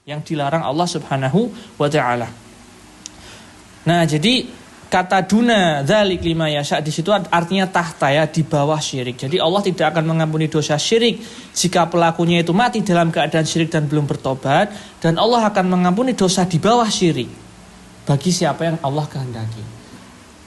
yang dilarang Allah Subhanahu wa taala. Nah, jadi kata duna dzalik lima yasha di situ artinya tahta, ya, di bawah syirik. Jadi Allah tidak akan mengampuni dosa syirik jika pelakunya itu mati dalam keadaan syirik dan belum bertobat, dan Allah akan mengampuni dosa di bawah syirik bagi siapa yang Allah kehendaki.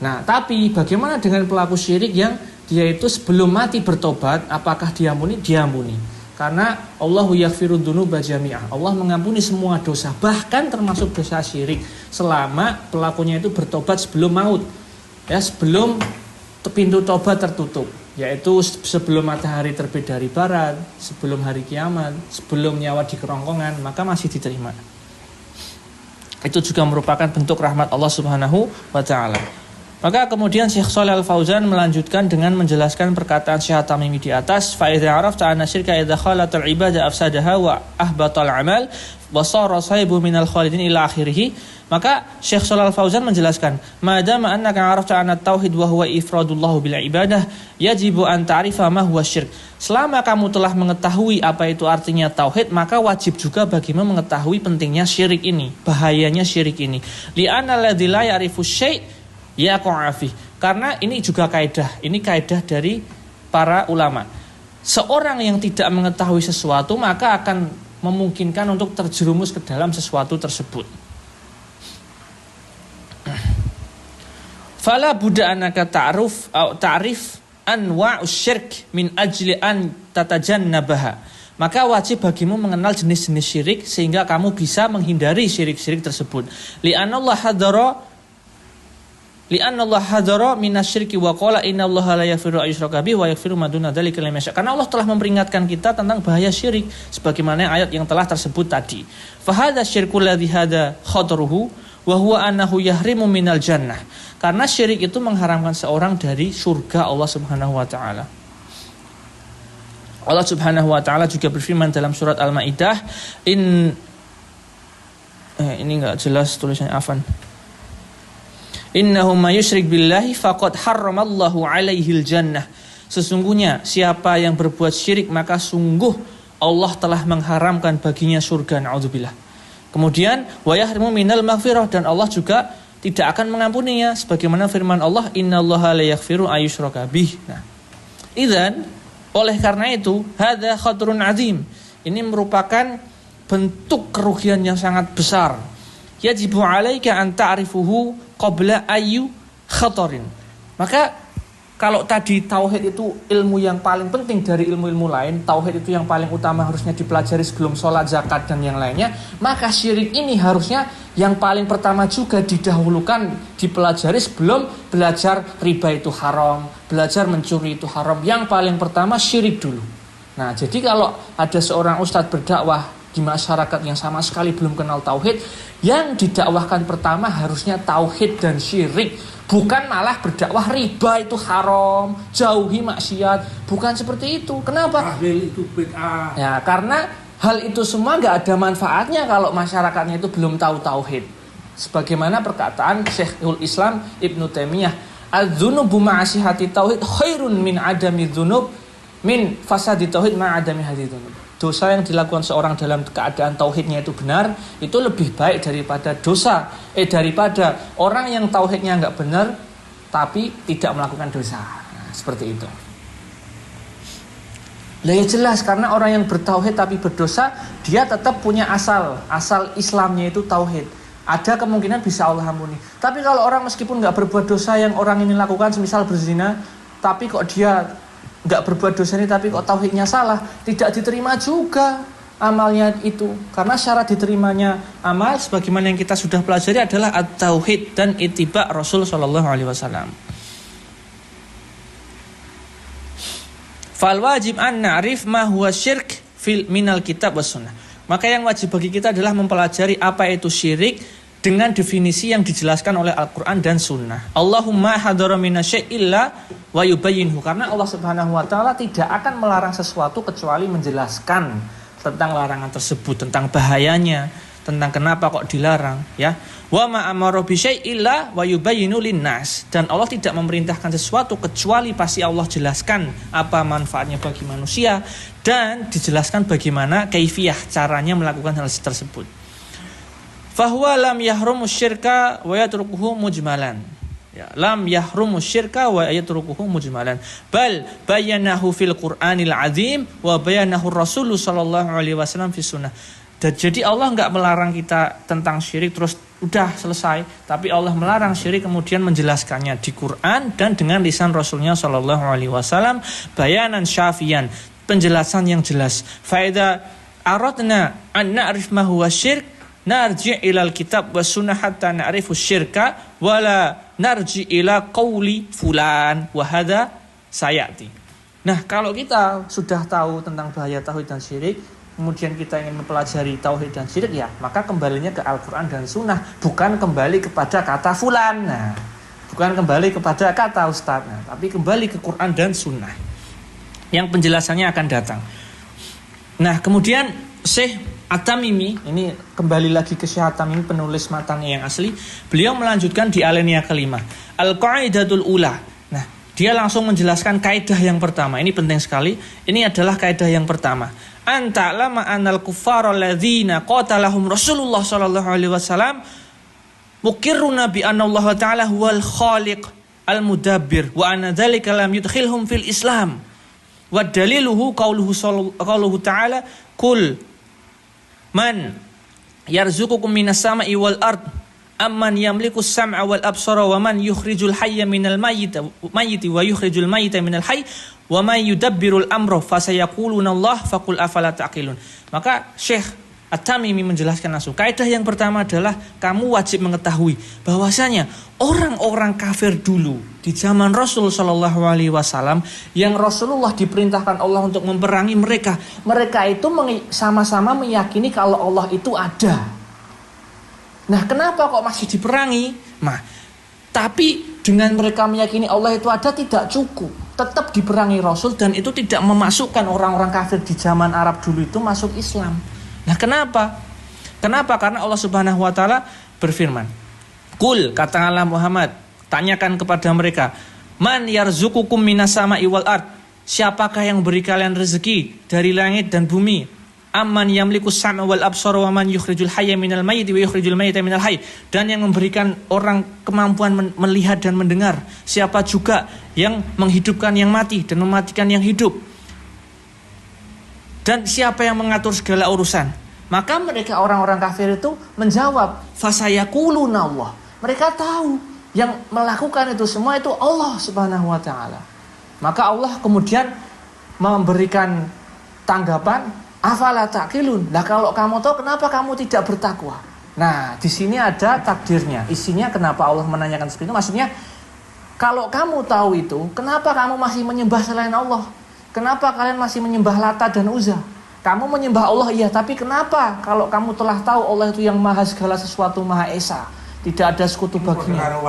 Nah, tapi bagaimana dengan pelaku syirik yang dia itu sebelum mati bertobat, apakah diampuni? Diampuni. Karena Allahu yaghfiru dzunuba jami'ah. Allah mengampuni semua dosa, bahkan termasuk dosa syirik, selama pelakunya itu bertobat sebelum maut. Ya, sebelum pintu tobat tertutup, yaitu sebelum matahari terbit dari barat, sebelum hari kiamat, sebelum nyawa di kerongkongan, maka masih diterima. Itu juga merupakan bentuk rahmat Allah Subhanahu wa taala. Maka kemudian Syekh Shalih Al-Fauzan melanjutkan dengan menjelaskan perkataan Syekh At-Tamimi di atas, fa idza arafta anna syirka idza khalatal ibadah afsadaha wa ahbatal amal wa sara sahibu minal khalidin ila akhirih. Maka Syekh Shalih Al-Fauzan menjelaskan, madama annaka arafta anna tauhid wa huwa ifradullah bil ibadah yajibu an ta'rifa ma huwa syirk. Selama kamu telah mengetahui apa itu artinya tauhid, maka wajib juga bagimu mengetahui pentingnya syirik ini, bahayanya syirik ini. Li'anna alladzi la ya'rifu syai' ya qa'afi. Karena ini juga kaidah, ini kaidah dari para ulama. Seorang yang tidak mengetahui sesuatu maka akan memungkinkan untuk terjerumus ke dalam sesuatu tersebut. Fala budda annaka ta'rif anwa'us syirk min ajli an tatajannabaha. Maka wajib bagimu mengenal jenis-jenis syirik sehingga kamu bisa menghindari syirik-syirik tersebut. Li'anallahu hadara minasyirki wa qala innallaha la yaghfiru ayyushraka bihi wa yaghfiru ma duna dzalika liman yasha. Karena Allah telah memperingatkan kita tentang bahaya syirik sebagaimana ayat yang telah tersebut tadi. Fa hadza syirku ladzi hada khataruhu wa huwa annahu yahrimu minal jannah. Karena syirik itu mengharamkan seorang dari surga Allah Subhanahu wa taala. Allah Subhanahu wa taala juga berfirman dalam surat Al-Maidah, ini enggak jelas tulisannya, afan. Innahu may yusyrik billahi faqad harramallahu alaihil jannah. Sesungguhnya siapa yang berbuat syirik maka sungguh Allah telah mengharamkan baginya surga, naudzubillah. Kemudian wa yahrimu minal maghfirah, dan Allah juga tidak akan mengampuninya sebagaimana firman Allah, innallaha la yaghfiru ayyushraka bih. Nah, idzan oleh karena itu hadza khatrun azim. Ini merupakan bentuk kerugian yang sangat besar. Yajibu alaika an ta'rifuhu qabla ayyu khatarin. Maka kalau tadi tauhid itu ilmu yang paling penting dari ilmu-ilmu lain, tauhid itu yang paling utama harusnya dipelajari sebelum sholat, zakat dan yang lainnya, maka syirik ini harusnya yang paling pertama juga didahulukan, dipelajari sebelum belajar riba itu haram, belajar mencuri itu haram. Yang paling pertama syirik dulu. Nah, jadi kalau ada seorang ustadz berdakwah di masyarakat yang sama sekali belum kenal tauhid, yang didakwahkan pertama harusnya tauhid dan syirik, bukan malah berdakwah riba itu haram, jauhi maksiat, bukan seperti itu. Kenapa? Itu bid'ah. Ya, karena hal itu semua nggak ada manfaatnya kalau masyarakatnya itu belum tahu tauhid. Sebagaimana perkataan Syekhul Islam Ibnu Taimiyah, "Adz-dzunubu ma'asihati tauhid khairun min adami dzunub min fasadi tauhid ma'adami hadzi dzunub." Dosa yang dilakukan seorang dalam keadaan tauhidnya itu benar, itu lebih baik daripada daripada orang yang tauhidnya nggak benar tapi tidak melakukan dosa. Nah, seperti itu. Lah ya jelas, karena orang yang bertauhid tapi berdosa, dia tetap punya asal Islamnya itu tauhid. Ada kemungkinan bisa Allah ampuni. Tapi kalau orang meskipun nggak berbuat dosa yang orang ini lakukan, semisal berzina, tapi kok dia nggak berbuat dosa ini tapi kok tauhidnya salah, tidak diterima juga amalnya itu. Karena syarat diterimanya amal sebagaimana yang kita sudah pelajari adalah at-tauhid dan ittiba Rasul sallallahu alaihi wasallam. Fal wajib an na'rif ma huwa syirk fil minal kitab was sunnah. Maka yang wajib bagi kita adalah mempelajari apa itu syirik dengan definisi yang dijelaskan oleh Al-Quran dan Sunnah. Allahumma hadara minasy illa wa yubayyinhu. Karena Allah Subhanahu wa taala tidak akan melarang sesuatu kecuali menjelaskan tentang larangan tersebut, tentang bahayanya, tentang kenapa kok dilarang, ya. Wa ma amara bi syai' illa wa yubayyinu linnas. Dan Allah tidak memerintahkan sesuatu kecuali pasti Allah jelaskan apa manfaatnya bagi manusia dan dijelaskan bagaimana kaifiyah, caranya melakukan hal tersebut. Fahuwa lam yahrumu syirka wa yatrukuhu mujmalan. Ya, lam yahrumu syirka wa yatrukuhu mujmalan. Bal bayanahu fil Qur'anil azim wa bayanahu Rasulullah sallallahu alaihi wasallam fi sunnah. Jadi Allah enggak melarang kita tentang syirik terus udah selesai, tapi Allah melarang syirik kemudian menjelaskannya di Quran dan dengan lisan Rasulnya sallallahu alaihi wasallam, bayanan syafian, penjelasan yang jelas. Faida aradna an na'rif ma huwa syirk narji' ilal kitab was sunnah hatta na'rifu syirka wala narji' ila qawli fulan wa hadza sayati. Nah, kalau kita sudah tahu tentang bahaya tauhid dan syirik, kemudian kita ingin mempelajari tauhid dan syirik, ya maka kembalinya ke Al-Quran dan Sunnah, bukan kembali kepada kata fulan, nah, bukan kembali kepada kata ustaz, nah, tapi kembali ke Quran dan Sunnah yang penjelasannya akan datang. Nah, kemudian Syekh At-Tamimi, ini kembali lagi ke Syekh At-Tamimi, penulis matanya yang asli, beliau melanjutkan di alinea kelima, Al-Qaidatul Ula. Nah, dia langsung menjelaskan kaidah yang pertama. Ini penting sekali. Ini adalah kaidah yang pertama. Anta lama anal kuffara alladzina qatalahum Rasulullah sallallahu alaihi wasallam mukirruna bi anna Allah ta'ala huwal khaliq al-mudabbir wa anna dzalika lam yudkhilhum fil Islam. Wa daliluhu qauluhu ta'ala kul man yarzuqukum minas sama'i wal ard amman yamliku as-sam'a wal absara wa man yukhrijul hayya minal mayyiti wa yukhrijul mayyita minal hayy wa may yudabbirul amra fasayaquluna Allah faqul afala taqilun. Maka Syekh At-Tamimi menjelaskan langsung, kaidah yang pertama adalah kamu wajib mengetahui bahwasanya orang-orang kafir dulu di zaman Rasul sallallahu alaihi wasallam yang Rasulullah diperintahkan Allah untuk memerangi mereka itu sama-sama meyakini kalau Allah itu ada. Nah, kenapa kok masih diperangi? Nah, tapi dengan mereka meyakini Allah itu ada tidak cukup, tetap diperangi Rasul, dan itu tidak memasukkan orang-orang kafir di zaman Arab dulu itu masuk Islam. Nah, kenapa? Karena Allah Subhanahu wa taala berfirman, "Qul," katakanlah Muhammad, tanyakan kepada mereka, "Man yarzuqukum minas sama'i wal ard?" Siapakah yang beri kalian rezeki dari langit dan bumi? Amman yamliku as-sam'a wal absara wa man yukhrijul hayya minal mayyiti wa yukhrijul mayyita minal hayy. Dan yang memberikan orang kemampuan melihat dan mendengar. Siapa juga yang menghidupkan yang mati dan mematikan yang hidup? Dan siapa yang mengatur segala urusan? Maka mereka orang-orang kafir itu menjawab, fasayaquluna Allah. Mereka tahu yang melakukan itu semua itu Allah Subhanahu wa taala. Maka Allah kemudian memberikan tanggapan, afala taqilun. Nah, kalau kamu tahu, kenapa kamu tidak bertakwa? Nah, di sini ada takdirnya. Isinya kenapa Allah menanyakan seperti itu? Maksudnya, kalau kamu tahu itu, kenapa kamu masih menyembah selain Allah? Kenapa kalian masih menyembah Lata dan Uzza? Kamu menyembah Allah, iya, tapi kenapa kalau kamu telah tahu Allah itu yang maha segala sesuatu, maha esa, tidak ada sekutu baginya?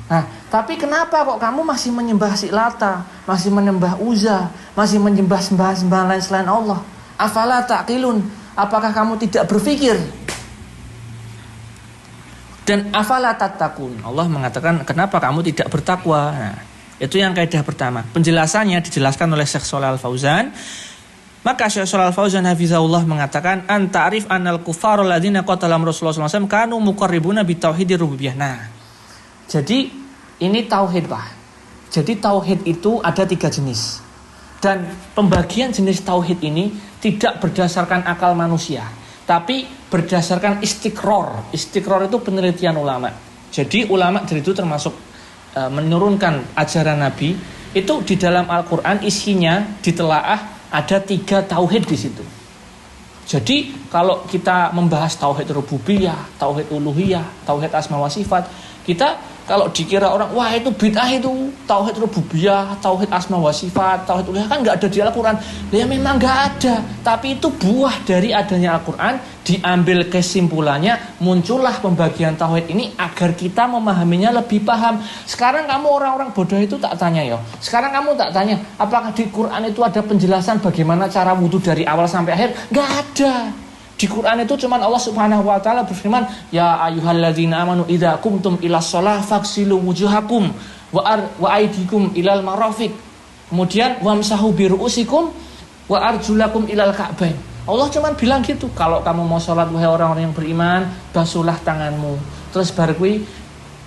Nah, tapi kenapa kok kamu masih menyembah si Lata, masih menyembah Uzza, masih menyembah sembahan-sembahan lain selain Allah? Afala taqilun, apakah kamu tidak berpikir? Dan afala tattaqun, Allah mengatakan kenapa kamu tidak bertakwa? Nah, itu yang kaidah pertama. Penjelasannya dijelaskan oleh Syekh Shalal Al-Fauzan. Maka Syekh Shalal Al-Fauzan hafizahullah mengatakan, "Anta'rif annal kuffar alladziina qatalam Rasulullah sallallahu alaihi wasallam kanu muqarribuna bi tauhidir rububiyah." Nah, jadi ini tauhid, Pak. Jadi tauhid itu ada 3 jenis. Dan pembagian jenis tauhid ini tidak berdasarkan akal manusia, tapi berdasarkan istiqror. Istiqror itu penelitian ulama. Jadi ulama dari itu termasuk menurunkan ajaran Nabi itu di dalam Al-Quran, isinya ditelaah ada 3 tauhid di situ. Jadi kalau kita membahas tauhid rububiyah, tauhid uluhiyah, tauhid asma wa sifat, kita kalau dikira orang, wah itu bid'ah itu, tauhid rububiyah, tauhid asma wa sifat, tauhid uluhiyah kan nggak ada di Al-Quran. Ya memang nggak ada, tapi itu buah dari adanya Al-Quran, diambil kesimpulannya, muncullah pembagian tauhid ini agar kita memahaminya lebih paham. Sekarang kamu orang-orang bodoh itu tak tanya ya. Sekarang kamu tak tanya, apakah di Quran itu ada penjelasan bagaimana cara wudu dari awal sampai akhir? Nggak ada. Di Quran itu cuman Allah Subhanahu wa taala berfirman, "Ya ayyuhalladzina amanu idza qumtum ilas shalah faghsilu wujuhakum wa aydikum ilal marafiq." Kemudian wamsahu bi ru'usikum wa arjulakum ilal ka'bain. Allah cuma bilang gitu, kalau kamu mau sholat wahai orang-orang yang beriman, basuhlah tanganmu, terus barui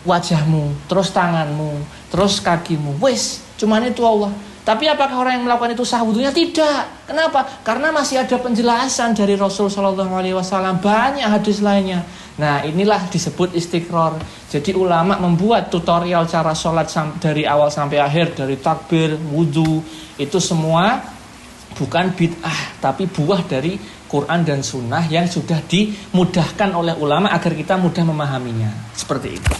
wajahmu, terus tanganmu, terus kakimu. Wes, cuman itu Allah. Tapi apakah orang yang melakukan itu sah wudunya? Tidak. Kenapa? Karena masih ada penjelasan dari Rasul Shallallahu Alaihi Wasallam, banyak hadis lainnya. Nah, inilah disebut istiqrar. Jadi ulama membuat tutorial cara sholat dari awal sampai akhir, dari takbir, wudu, itu semua bukan bid'ah, tapi buah dari Quran dan Sunnah yang sudah dimudahkan oleh ulama agar kita mudah memahaminya. Seperti itu.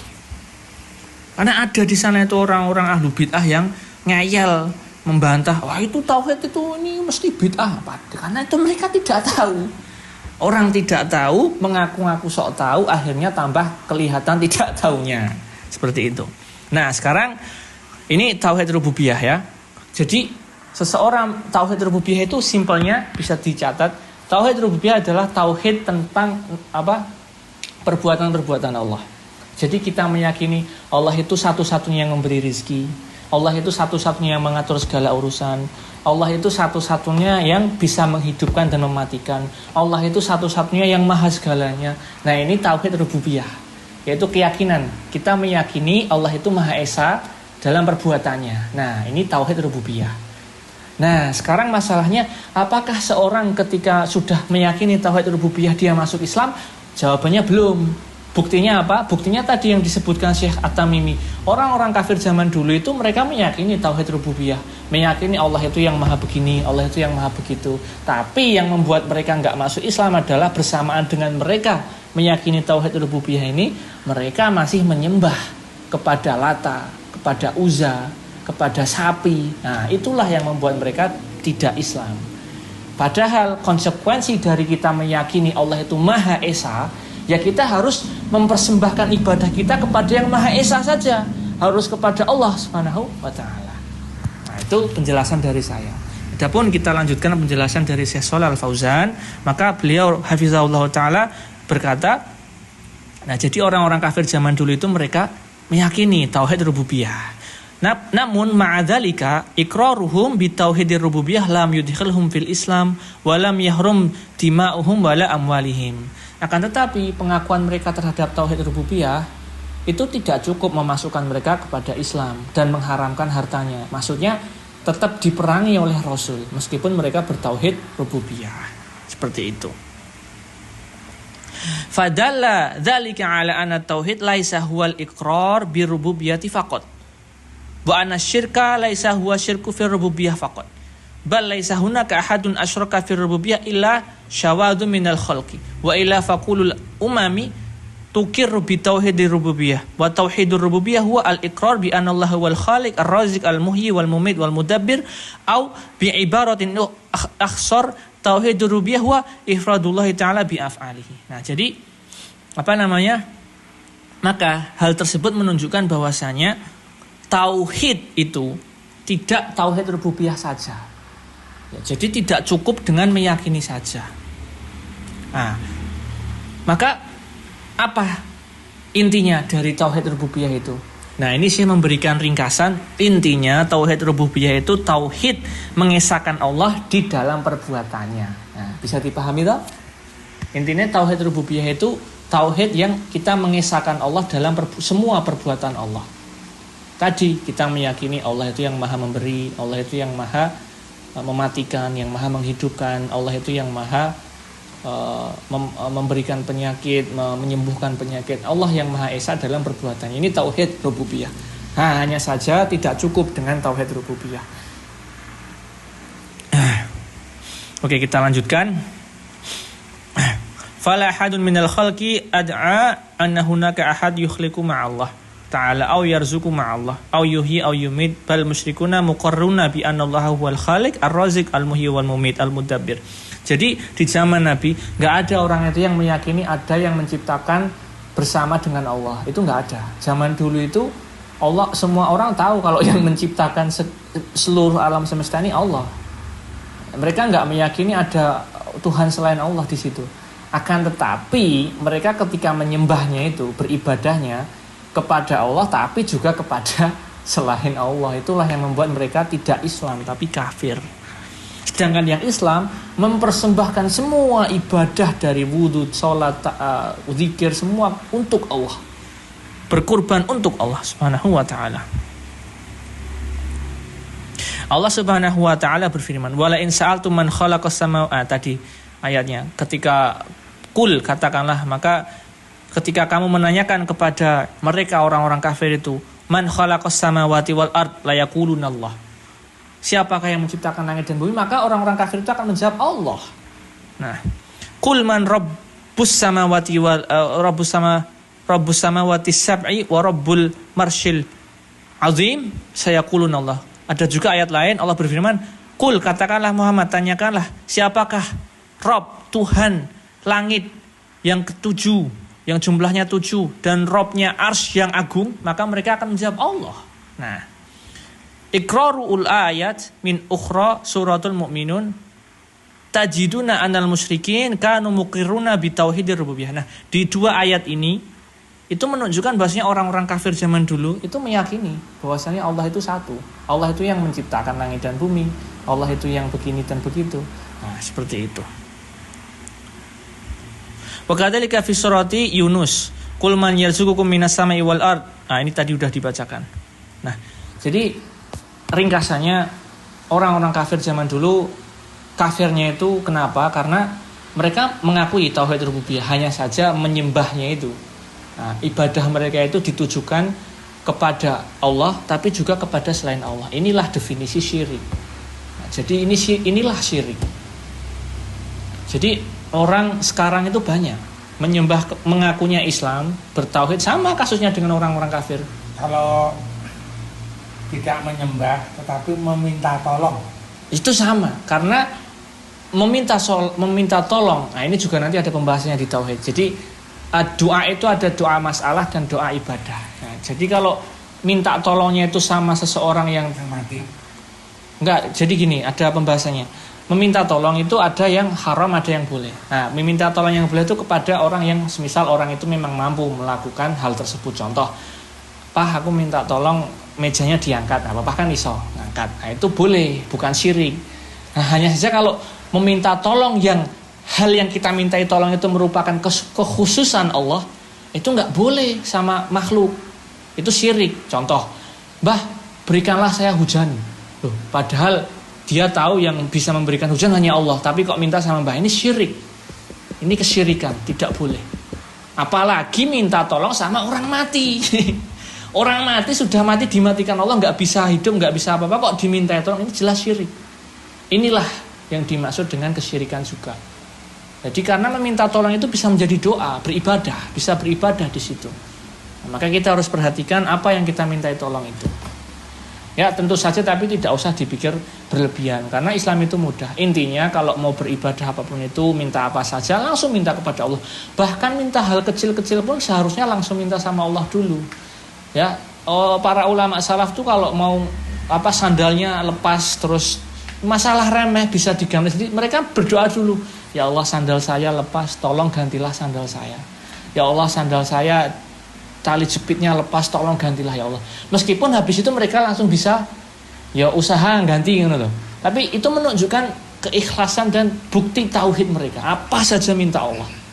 Karena ada di sana itu orang-orang ahlu bid'ah yang ngeyel, membantah, wah itu tauhid itu ini mesti bid'ah. Karena itu mereka tidak tahu. Orang tidak tahu, mengaku-ngaku sok tahu, akhirnya tambah kelihatan tidak tahunya. Seperti itu. Nah, sekarang ini tauhid rububiyah ya. Jadi seseorang tauhid rububiyah itu simpelnya bisa dicatat. Tauhid rububiyah adalah tauhid tentang perbuatan-perbuatan Allah. Jadi kita meyakini Allah itu satu-satunya yang memberi rizki, Allah itu satu-satunya yang mengatur segala urusan, Allah itu satu-satunya yang bisa menghidupkan dan mematikan, Allah itu satu-satunya yang maha segalanya. Nah, ini tauhid rububiyah, yaitu keyakinan kita meyakini Allah itu maha esa dalam perbuatannya. Nah, ini tauhid rububiyah. Nah, sekarang masalahnya, apakah seorang ketika sudah meyakini tauhid rububiyah dia masuk Islam? Jawabannya belum. Buktinya apa? Buktinya tadi yang disebutkan Syekh At-Tamimi. Orang-orang kafir zaman dulu itu mereka meyakini tauhid rububiyah, meyakini Allah itu yang maha begini, Allah itu yang maha begitu. Tapi yang membuat mereka nggak masuk Islam adalah bersamaan dengan mereka meyakini tauhid rububiyah ini, mereka masih menyembah kepada Lata, kepada Uzza, kepada sapi. Nah, itulah yang membuat mereka tidak Islam. Padahal konsekuensi dari kita meyakini Allah itu maha esa, ya kita harus mempersembahkan ibadah kita kepada yang Maha Esa saja, harus kepada Allah Subhanahu wa taala. Nah, itu penjelasan dari saya. Adapun kita lanjutkan penjelasan dari Syekh Shalih Al Fauzan, maka beliau hafizahullah taala berkata, nah jadi orang-orang kafir zaman dulu itu mereka meyakini tauhid rububiyah. Namun ma'adzalika iqraruhum bi tauhidir rububiyah lam yudkhilhum fil Islam wa lam yahrum dima'uhum wala amwalihim. Akan tetapi pengakuan mereka terhadap tauhid rububiyah itu tidak cukup memasukkan mereka kepada Islam dan mengharamkan hartanya. Maksudnya tetap diperangi oleh Rasul meskipun mereka bertauhid rububiyah. Seperti itu. Fadalla dzalika ala anna tauhid laisa huwal iqrar bi rububiyyati faqat. Wa anna syirka laisa huwa syirku fi rububiyyah faqat. Bal laisa hunaka ahadun asyraka fi rububiyyah illa syawadu minal khalqi wa ila faqulul umami tukirru bi tauhidir rububiyyah wa tauhidur rububiyyah huwa al-iqrar bi anna Allah wal khaliq ar-raziq al-muhyi wal mumit wal mudabbir au bi ibaratin akhsar tauhidur rububiyyah huwa ifradullah taala bi af'alihi. Nah, jadi maka hal tersebut menunjukkan bahwasanya tauhid itu tidak tauhid rububiyah saja. Ya, jadi tidak cukup dengan meyakini saja. Nah, maka apa intinya dari tauhid rububiyah itu? Nah, ini saya memberikan ringkasan. Intinya tauhid rububiyah itu tauhid mengesahkan Allah di dalam perbuatannya. Nah, bisa dipahami toh? Intinya tauhid rububiyah itu tauhid yang kita mengesahkan Allah dalam semua perbuatan Allah. Tadi kita meyakini Allah itu yang maha memberi, Allah itu yang maha mematikan, yang maha menghidupkan, Allah itu yang maha memberikan penyakit, menyembuhkan penyakit. Allah yang maha esa dalam perbuatannya. Ini tauhid rububiyah. Nah, hanya saja tidak cukup dengan tauhid rububiyah. Oke, kita lanjutkan. Fala ahadun minal khalqi ad'a anna hunaka ahad yukhliqu ma'allah ta'ala aw yarzuqu ma'allah aw yuhyi aw yumit bal musyrikuna muqarruna bi anna Allah huwal khaliq ar-raziq al-muhyi wal mumit al-mudabbir. Jadi di zaman Nabi enggak ada orang itu yang meyakini ada yang menciptakan bersama dengan Allah. Itu enggak ada. Zaman dulu itu Allah, semua orang tahu kalau yang menciptakan seluruh alam semesta ini Allah. Mereka enggak meyakini ada Tuhan selain Allah di situ. Akan tetapi mereka ketika menyembahnya itu, beribadahnya kepada Allah tapi juga kepada selain Allah, itulah yang membuat mereka tidak Islam tapi kafir. Sedangkan yang Islam mempersembahkan semua ibadah dari wudhu, sholat, zikir, semua untuk Allah. Berkurban untuk Allah subhanahu wa ta'ala. Allah subhanahu wa ta'ala berfirman, wala in sa'altum man khalaqas samawati, tadi ayatnya, ketika kul, katakanlah, maka ketika kamu menanyakan kepada mereka orang-orang kafir itu, man khalaqas samawati wal ard la yaquluna Allah, siapakah yang menciptakan langit dan bumi, maka orang-orang kafir itu akan menjawab Allah. Nah, kul man rabbus samawati wal rabbus samawati sab'i wa rabbul marsyil azim sayaquluna Allah. Ada juga ayat lain Allah berfirman, kul, katakanlah Muhammad, tanyakanlah siapakah Rabb, Tuhan langit yang ketujuh, yang jumlahnya 7, dan Robnya Arsy yang agung, maka mereka akan menjawab Allah. Nah, iqrarul ayat min ukhra suratul mu'minun tajiduna anal musyrikin kanu muqirruna bitauhidir rububiyah. Nah, di dua ayat ini itu menunjukkan bahwasanya orang-orang kafir zaman dulu itu meyakini bahwasanya Allah itu satu. Allah itu yang menciptakan langit dan bumi. Allah itu yang begini dan begitu. Nah, seperti itu. Wa kadzalika fi surati Yunus, qul man yarzuqukum minas sama'i wal ard. Nah, ini tadi udah dibacakan. Nah, jadi ringkasannya orang-orang kafir zaman dulu, kafirnya itu kenapa? Karena mereka mengakui tauhid rububiyah, hanya saja menyembahnya itu. Nah, ibadah mereka itu ditujukan kepada Allah, tapi juga kepada selain Allah. Inilah definisi syirik. Nah, jadi inilah syirik. Jadi orang sekarang itu banyak mengakunya Islam, bertauhid, sama kasusnya dengan orang-orang kafir. Kalau tidak menyembah tetapi meminta tolong, itu sama, karena meminta tolong. Nah, ini juga nanti ada pembahasannya di tauhid. Jadi doa itu ada doa masalah dan doa ibadah. Nah, jadi kalau minta tolongnya itu sama seseorang yang mati, enggak. Jadi gini, ada pembahasannya. Meminta tolong itu ada yang haram, ada yang boleh. Nah, meminta tolong yang boleh itu kepada orang yang semisal orang itu memang mampu melakukan hal tersebut. Contoh, Pak, aku minta tolong mejanya diangkat. Nah, Bapak kan iso ngangkat. Nah, itu boleh, bukan syirik. Nah, hanya saja kalau meminta tolong yang hal yang kita mintai tolong itu merupakan kekhususan Allah, itu nggak boleh sama makhluk. Itu syirik. Contoh, Mbah, berikanlah saya hujan. Loh, padahal dia tahu yang bisa memberikan hujan hanya Allah, tapi kok minta sama Mbah, ini syirik. Ini kesyirikan, tidak boleh. Apalagi minta tolong sama orang mati. Orang mati sudah mati, dimatikan Allah, nggak bisa hidup, nggak bisa apa-apa, kok dimintai tolong, ini jelas syirik. Inilah yang dimaksud dengan kesyirikan juga. Jadi karena meminta tolong itu bisa menjadi doa, beribadah, bisa beribadah di situ. Nah, maka kita harus perhatikan apa yang kita mintai tolong itu. Ya, tentu saja, tapi tidak usah dipikir berlebihan, karena Islam itu mudah. Intinya kalau mau beribadah apapun itu, minta apa saja langsung minta kepada Allah. Bahkan minta hal kecil-kecil pun seharusnya langsung minta sama Allah dulu. Ya, para ulama salaf tuh kalau mau sandalnya lepas, terus masalah remeh bisa diganti. Jadi mereka berdoa dulu. Ya Allah, sandal saya lepas, tolong gantilah sandal saya. Ya Allah, sandal saya tali jepitnya lepas, tolong gantilah ya Allah. Meskipun habis itu mereka langsung bisa ya usaha ganti gitu loh. Tapi itu menunjukkan keikhlasan dan bukti tauhid mereka. Apa saja minta Allah.